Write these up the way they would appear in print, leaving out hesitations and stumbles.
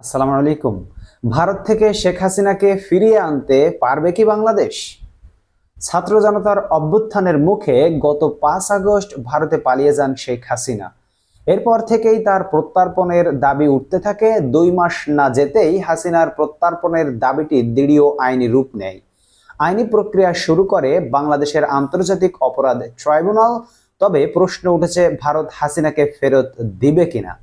আসসালামু আলাইকুম। ভারত থেকে শেখ হাসিনাকে ফিরিয়ে আনতে পারবে কি বাংলাদেশ? ছাত্র জনতার অভ্যুত্থানের মুখে গত 5 আগস্ট ভারতে পালিয়ে যান শেখ হাসিনা। এরপর থেকেই তার প্রত্যার্পণের দাবি উঠতে থাকে। 2 মাস না যেতেই হাসিনার প্রত্যার্পণের দাবিটি দৃঢ় আইনি রূপ নেয়। আইনি প্রক্রিয়া শুরু করে বাংলাদেশের আন্তর্জাতিক অপরাধ ট্রাইব্যুনাল। তবে প্রশ্ন উঠেছে, ভারত হাসিনাকে ফেরত দিবে কিনা।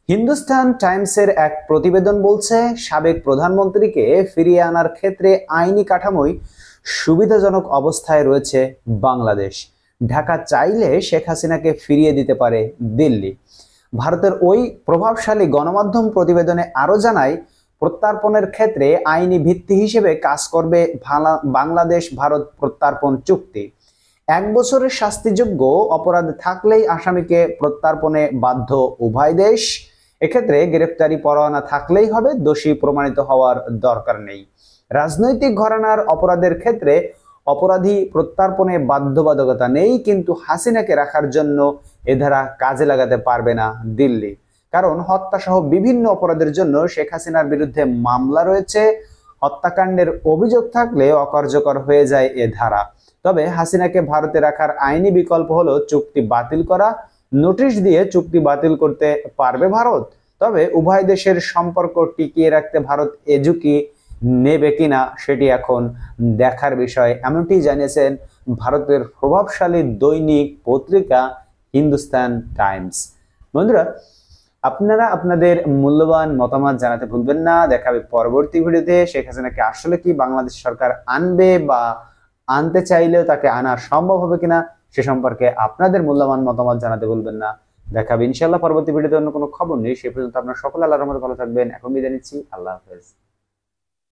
হিন্দুস্তান টাইমসের এক প্রতিবেদন বলছে, সাবেক প্রধানমন্ত্রীকে ফিরিয়ে আনার ক্ষেত্রে আইনি কাঠামোই সুবিধাজনক অবস্থায় রয়েছে বাংলাদেশ। ঢাকা চাইলে শেখ হাসিনাকে ফিরিয়ে দিতে পারে দিল্লি। ভারতের ওই প্রভাবশালী গণমাধ্যম প্রতিবেদনে আরও জানায়, প্রত্যার্পণের ক্ষেত্রে আইনি ভিত্তি হিসেবে কাজ করবে বাংলাদেশ ভারত প্রত্যার্পণ চুক্তি। 1 বছরের শাস্তিযোগ্য অপরাধ থাকলেই আসামিকে প্রত্যার্পণে বাধ্য উভয় দেশ। এক্ষেত্রে গ্রেফতারি পরোয়ানা থাকলেই হবে, দোষী প্রমাণিত হওয়ার দরকার নেই। রাজনৈতিক ঘরানার অপরাধের ক্ষেত্রে অপরাধী প্রত্যার্পণে বাধ্যবাধকতা নেই, কিন্তু হাসিনাকে রাখার জন্য এ ধারা কাজে লাগাতে পারবে না দিল্লি। কারণ হত্যাসহ বিভিন্ন অপরাধের জন্য শেখ হাসিনার বিরুদ্ধে মামলা রয়েছে। হত্যাকাণ্ডের অভিযোগ থাকলে অকার্যকর হয়ে যায় এ ধারা। তবে হাসিনাকে ভারতে রাখার আইনি বিকল্প হলো চুক্তি বাতিল করা। নোটিশ দিয়ে চুক্তি বাতিল করতে পারবে ভারত। তবে উভয় দেশের সম্পর্ক টিকিয়ে রাখতে ভারত এ ঝুঁকি নেবে কিনা সেটি এখন দেখার বিষয়, এমনটি জানিয়েছেন ভারতের প্রভাবশালী দৈনিক পত্রিকা হিন্দুস্তান টাইমস। বন্ধুরা, আপনারা আপনাদের মূল্যবান মতামত জানাতে ভুলবেন না। দেখা হবে পরবর্তী ভিডিওতে। শেখ হাসিনাকে আসলে কি বাংলাদেশ সরকার আনবে, বা আনতে চাইলেও তাকে আনা সম্ভব হবে কিনা, সে সম্পর্কে আপনাদের মূল্যবান মতামত জানাতে ভুলবেন না। দেখা হবে ইনশাআল্লাহ পরবর্তী ভিডিওতে অন্য কোনো খবর নেই। সে পর্যন্ত আপনারা সকলে আল্লাহর রহমতে ভালো থাকবেন। এখন বিদায় নিচ্ছি। আল্লাহ হাফেজ।